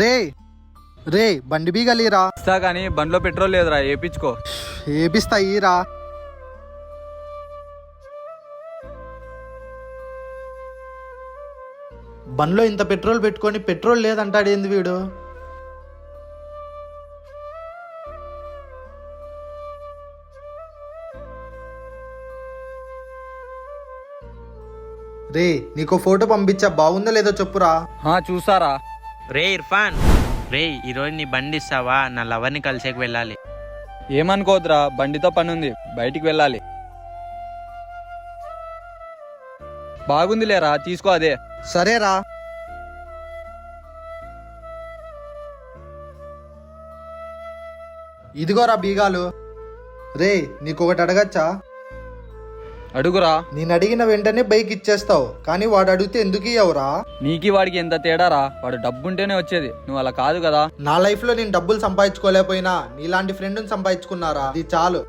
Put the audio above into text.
రే రే బండి బీగలిరా. ఇస్తా కానీ బండిలో పెట్రోల్ లేదురా, ఏపించుకో. ఏపిస్తాయి రా. బండ్లో ఇంత పెట్రోల్ పెట్టుకొని పెట్రోల్ లేదంటాడు ఏంది వీడు. రే నీకో ఫోటో పంపించా, బాగుందో లేదో చెప్పురా. చూసారా. రే ఇర్ఫాన్, రే ఈరోజు నీ బండి ఇస్తావా? నా లవర్ని కలిసేకి వెళ్ళాలి. ఏమనుకోద్రా, బండితో పని ఉంది, బయటికి వెళ్ళాలి. బాగుంది లేరా, తీసుకో అదే. సరేరా. ఇదిగోరా బీగాలు. రే నీకొకటి అడగచ్చా? అడుగురా. నేను అడిగిన వెంటనే బైక్ ఇచ్చేస్తావు, కానీ వాడు అడిగితే ఎందుకు ఇయ్యవురా? నీకి వాడికి ఎంత తేడారా, వాడు డబ్బుంటేనే వచ్చేది, నువ్వు అలా కాదు కదా. నా లైఫ్ లో నేను డబ్బులు సంపాదించుకోలేకపోయినా నీలాంటి ఫ్రెండ్ని సంపాదించుకున్నారా, ఇది చాలు.